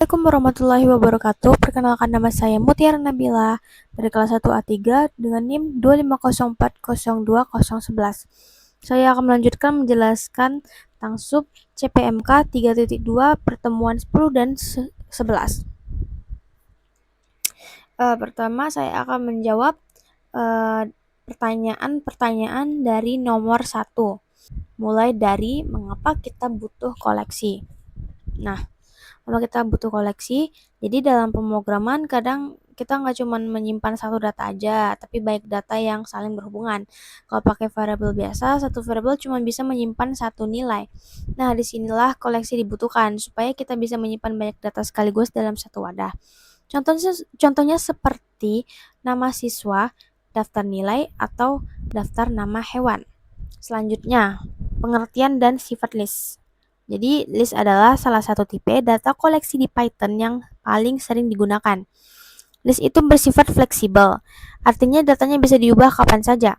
Assalamualaikum warahmatullahi wabarakatuh. Perkenalkan, nama saya Mutiara Nabila dari kelas 1A3 dengan NIM 250402011. Saya akan melanjutkan menjelaskan tentang sub CPMK 3.2 pertemuan 10 dan 11. Pertama saya akan menjawab pertanyaan-pertanyaan dari nomor 1. Mulai dari mengapa kita butuh koleksi. Nah, kalau kita butuh koleksi, jadi dalam pemrograman kadang kita nggak cuma menyimpan satu data aja, tapi banyak data yang saling berhubungan. Kalau pakai variabel biasa, satu variabel cuma bisa menyimpan satu nilai. Nah, disinilah koleksi dibutuhkan, supaya kita bisa menyimpan banyak data sekaligus dalam satu wadah. Contohnya seperti nama siswa, daftar nilai, atau daftar nama hewan. Selanjutnya, pengertian dan sifat list. Jadi, list adalah salah satu tipe data koleksi di Python yang paling sering digunakan. List itu bersifat fleksibel, artinya datanya bisa diubah kapan saja.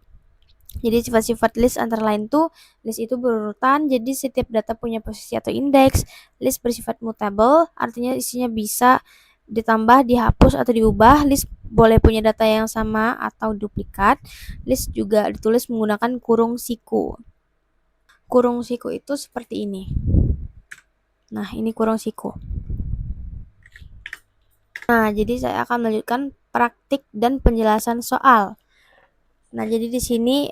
Jadi, sifat-sifat list antara lain tuh, list itu berurutan, jadi setiap data punya posisi atau indeks. List bersifat mutable, artinya isinya bisa ditambah, dihapus, atau diubah. List boleh punya data yang sama atau duplikat. List juga ditulis menggunakan kurung siku. Kurung siku itu seperti ini. Nah, ini kurung siku. Nah, jadi saya akan melanjutkan praktik dan penjelasan soal. Nah, jadi di sini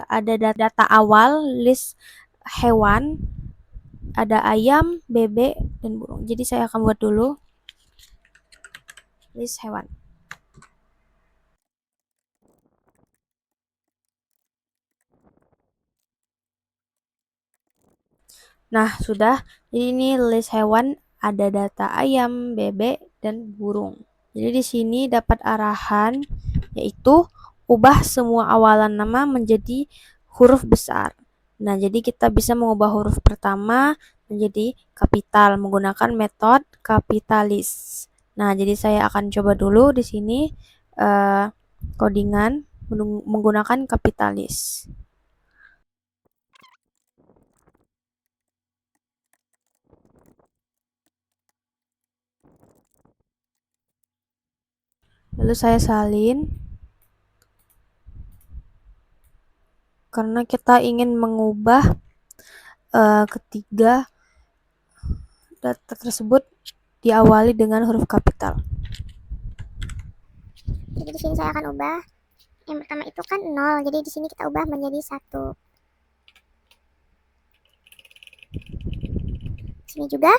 ada data awal list hewan, ada ayam, bebek, dan burung. Jadi saya akan buat dulu list hewan. Nah, sudah. Jadi ini list hewan, ada data ayam, bebek, dan burung. Jadi di sini dapat arahan, yaitu ubah semua awalan nama menjadi huruf besar. Nah, jadi kita bisa mengubah huruf pertama menjadi kapital menggunakan metode kapitalis. Nah, jadi saya akan coba dulu di sini codingan menggunakan kapitalis. Lalu saya salin karena kita ingin mengubah ketiga data tersebut diawali dengan huruf kapital. Jadi di sini saya akan ubah. Yang pertama itu kan 0, jadi di sini kita ubah menjadi 1. Sini juga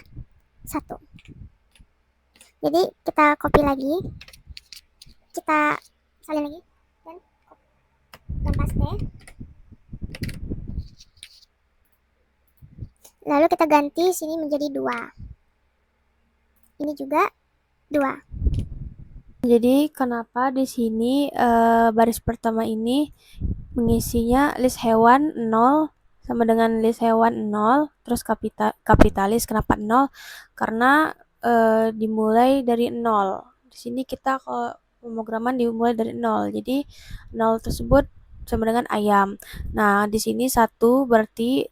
1. Jadi kita copy lagi, kita salin lagi dan paste. Lalu kita ganti sini menjadi 2. Ini juga 2. Jadi kenapa di sini baris pertama ini mengisinya list hewan 0 sama dengan list hewan 0 terus kapitalis. Kenapa 0? Karena dimulai dari 0. Di sini kita kalau pemrograman dimulai dari 0. Jadi 0 tersebut sama dengan ayam. Nah, di sini 1 berarti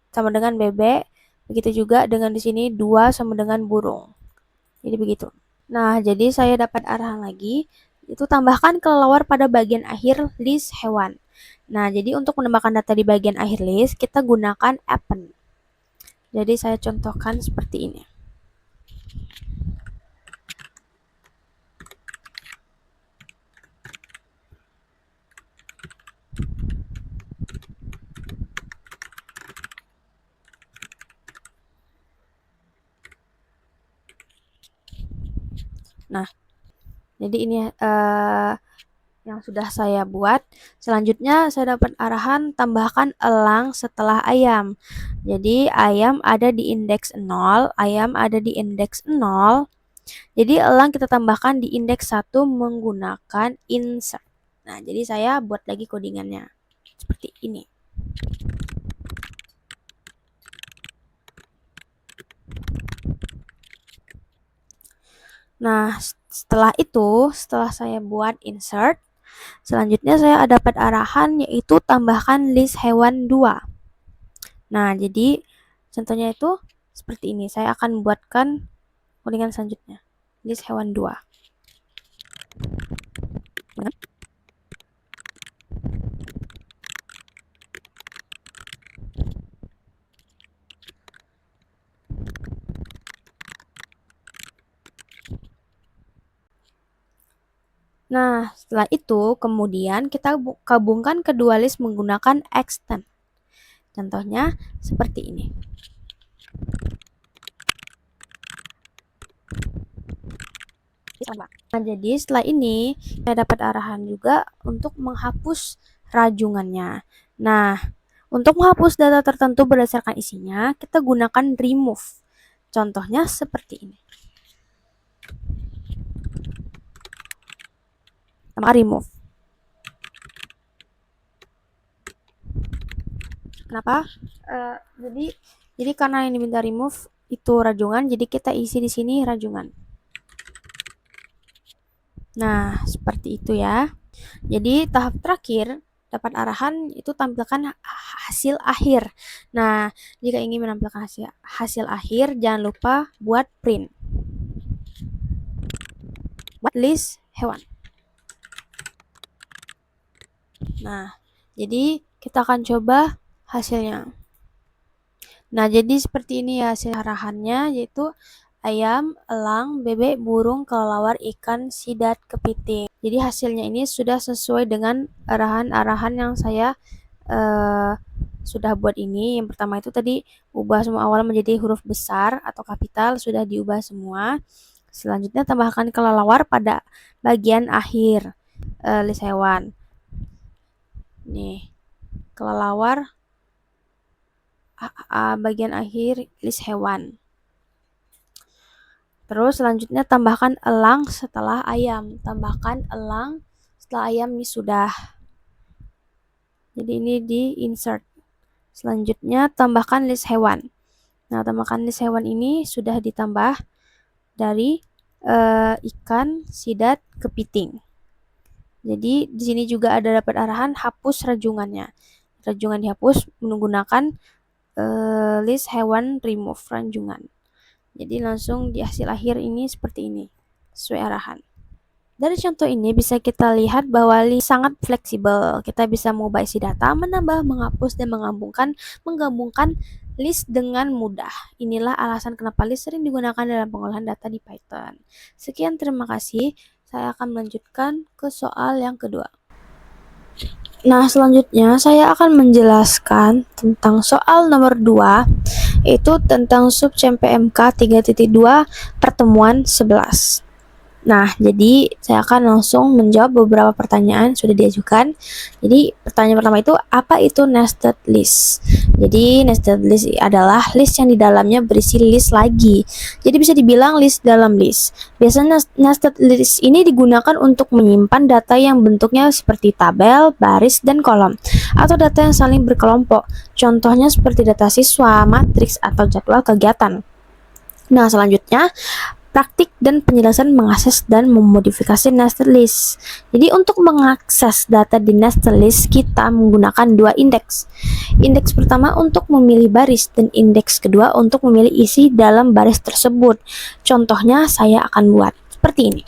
sama dengan bebek. Begitu juga dengan di sini 2 sama dengan burung. Jadi begitu. Nah, jadi saya dapat arahan lagi, itu tambahkan kelelawar pada bagian akhir list hewan. Nah, jadi untuk menambahkan data di bagian akhir list, kita gunakan append. Jadi saya contohkan seperti ini. Nah, jadi ini yang sudah saya buat. Selanjutnya saya dapat arahan tambahkan elang setelah ayam. Jadi ayam ada di indeks 0, ayam ada di indeks 0. Jadi elang kita tambahkan di indeks 1 menggunakan insert. Nah, jadi saya buat lagi codingannya. Seperti ini. Nah, setelah saya buat insert, selanjutnya saya dapat arahan yaitu tambahkan list hewan 2. Nah, jadi contohnya itu seperti ini. Saya akan buatkan Kemudian selanjutnya, list hewan 2. Nah, setelah itu kemudian kita gabungkan kedua list menggunakan extend. Contohnya seperti ini. Nah, jadi setelah ini kita dapat arahan juga untuk menghapus rajungannya. Nah, untuk menghapus data tertentu berdasarkan isinya, kita gunakan remove. Contohnya seperti ini. Sama remove. Kenapa? Jadi karena ini minta remove itu rajungan, jadi kita isi di sini rajungan. Nah, seperti itu ya. Jadi tahap terakhir dapat arahan itu tampilkan hasil akhir. Nah, jika ingin menampilkan hasil akhir, jangan lupa buat print. Buat list hewan. Nah, jadi kita akan coba hasilnya. Nah, jadi seperti ini ya hasil arahannya, yaitu ayam, elang, bebek, burung, kelelawar, ikan, sidat, kepiting. Jadi hasilnya ini sudah sesuai dengan arahan-arahan yang saya sudah buat ini. Yang pertama itu tadi ubah semua awal menjadi huruf besar atau kapital, sudah diubah semua. Selanjutnya tambahkan kelelawar pada bagian akhir list hewan. Nih, kelelawar bagian akhir list hewan. Terus selanjutnya tambahkan elang setelah ayam. Tambahkan elang setelah ayam ini sudah. Jadi ini di insert. Selanjutnya tambahkan list hewan. Nah, tambahkan list hewan ini sudah ditambah dari ikan, sidat, kepiting. Jadi di sini juga ada dapat arahan hapus rajungannya. Rajungan dihapus menggunakan list hewan remove rajungan. Jadi langsung di hasil akhir ini seperti ini, sesuai arahan. Dari contoh ini bisa kita lihat bahwa list sangat fleksibel. Kita bisa mengubah isi data, menambah, menghapus, dan menggabungkan list dengan mudah. Inilah alasan kenapa list sering digunakan dalam pengolahan data di Python. Sekian, terima kasih. Saya akan melanjutkan ke soal yang kedua. Nah, selanjutnya saya akan menjelaskan tentang soal nomor 2, yaitu tentang sub CMPMK 3.2 pertemuan 11. Nah, jadi saya akan langsung menjawab beberapa pertanyaan sudah diajukan. Jadi, pertanyaan pertama itu, apa itu nested list? Jadi, nested list adalah list yang di dalamnya berisi list lagi. Jadi, bisa dibilang list dalam list. Biasanya nested list ini digunakan untuk menyimpan data yang bentuknya seperti tabel, baris, dan kolom, atau data yang saling berkelompok. Contohnya seperti data siswa, matriks, atau jadwal kegiatan. Nah, selanjutnya, praktik dan penjelasan mengakses dan memodifikasi nested list. Jadi untuk mengakses data di nested list, kita menggunakan dua indeks. Indeks pertama untuk memilih baris dan indeks kedua untuk memilih isi dalam baris tersebut. Contohnya saya akan buat seperti ini.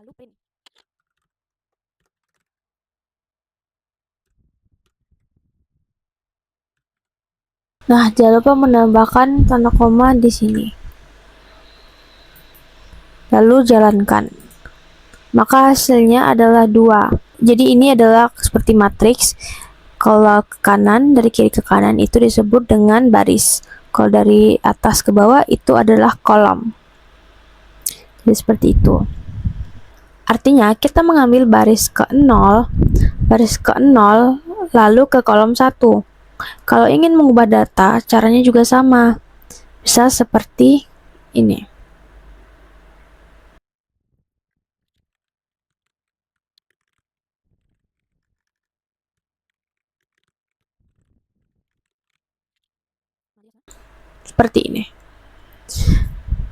Lalu print. Nah, jangan lupa menambahkan tanda koma di sini. Lalu jalankan. Maka hasilnya adalah 2. Jadi ini adalah seperti matriks. Kalau ke kanan, dari kiri ke kanan itu disebut dengan baris. Kalau dari atas ke bawah itu adalah kolom. Jadi seperti itu. Artinya kita mengambil baris ke 0, lalu ke kolom 1. Kalau ingin mengubah data, caranya juga sama. Bisa seperti ini. Seperti ini.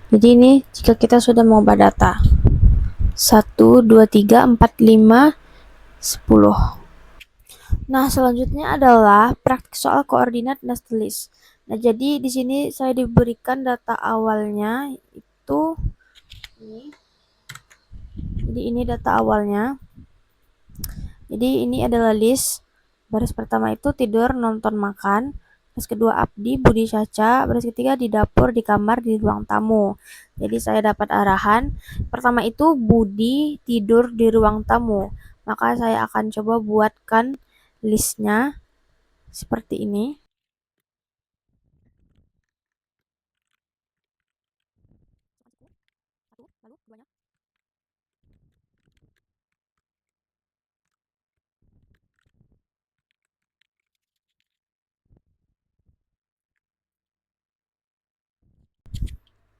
Jadi ini jika kita sudah mengubah data 1, 2, 3, 4, 5, 10. Nah, selanjutnya adalah praktik soal koordinat nested list. Nah, jadi di sini saya diberikan data awalnya itu ini. Jadi ini data awalnya. Jadi ini adalah list. Baris pertama itu tidur, nonton, makan. Baris kedua Abdi, Budi, Caca. Baris ketiga di dapur, di kamar, di ruang tamu. Jadi saya dapat arahan. Pertama itu Budi tidur di ruang tamu. Maka saya akan coba buatkan listnya seperti ini.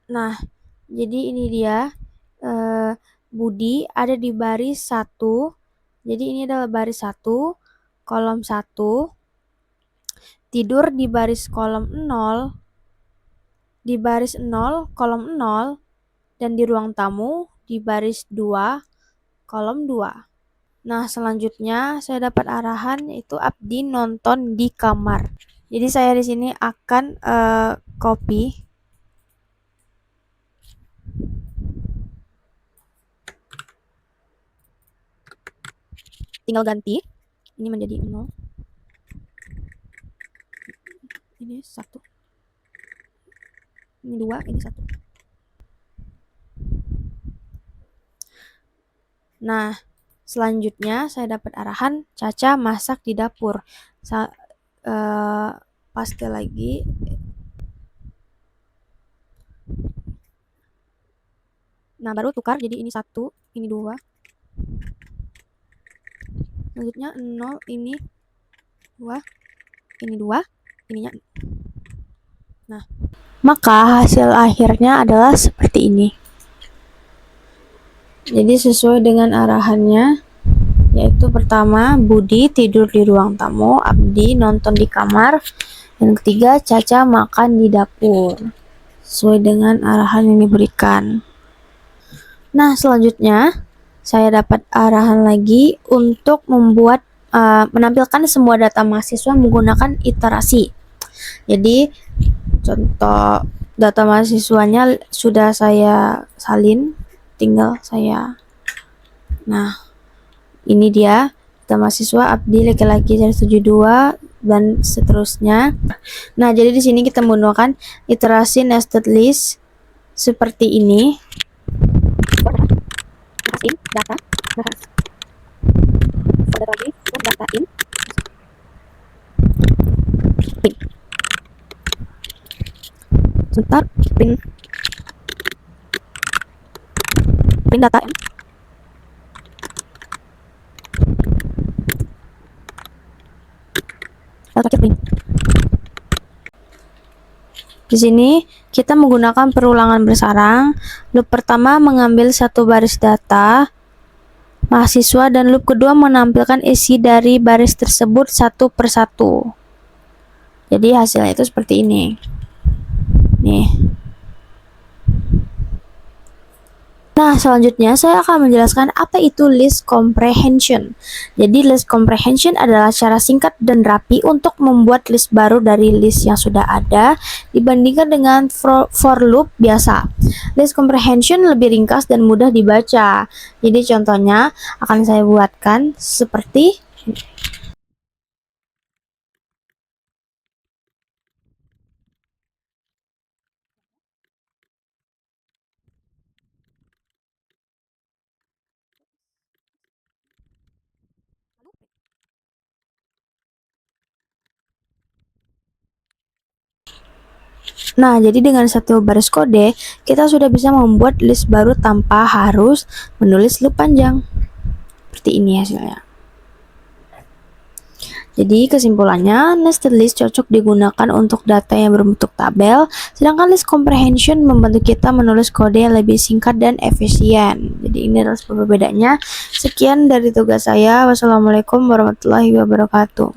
Nah, jadi ini dia. Budi ada di baris 1. Jadi ini adalah baris 1, kolom 1. Tidur di baris kolom 0, di baris 0, kolom 0, dan di ruang tamu di baris 2, kolom 2. Nah, selanjutnya saya dapat arahan yaitu Abdi nonton di kamar. Jadi saya di sini akan copy. Tinggal ganti ini menjadi 0. Ini 1. Ini 2, ini 1. Nah, selanjutnya saya dapat arahan Caca masak di dapur. Paste lagi. Nah, baru tukar jadi ini 1, ini 2. Selanjutnya 0, ini 2, ini 2, ininya. Nah, maka hasil akhirnya adalah seperti ini. Jadi sesuai dengan arahannya, yaitu pertama Budi tidur di ruang tamu, Abdi nonton di kamar, dan ketiga Caca makan di dapur. Sesuai dengan arahan yang diberikan. Nah, selanjutnya saya dapat arahan lagi untuk membuat menampilkan semua data mahasiswa menggunakan iterasi. Jadi contoh data mahasiswanya sudah saya salin, tinggal saya. Nah, ini dia data mahasiswa Abdi laki-laki 172 dan seterusnya. Nah, jadi di sini kita menggunakan iterasi nested list seperti ini. Data, data in. Sebentar, print data in. Di sini kita menggunakan perulangan bersarang. Loop pertama mengambil satu baris data mahasiswa dan loop kedua menampilkan isi dari baris tersebut satu per satu. Jadi hasilnya itu seperti ini. Nih. Nah, selanjutnya saya akan menjelaskan apa itu list comprehension. Jadi list comprehension adalah cara singkat dan rapi untuk membuat list baru dari list yang sudah ada dibandingkan dengan for loop biasa. List comprehension lebih ringkas dan mudah dibaca. Jadi contohnya akan saya buatkan seperti Nah, jadi dengan satu baris kode, kita sudah bisa membuat list baru tanpa harus menulis loop panjang. Seperti ini hasilnya. Jadi kesimpulannya, nested list cocok digunakan untuk data yang berbentuk tabel, sedangkan list comprehension membantu kita menulis kode yang lebih singkat dan efisien. Jadi ini adalah perbedaannya. Sekian dari tugas saya. Wassalamualaikum warahmatullahi wabarakatuh.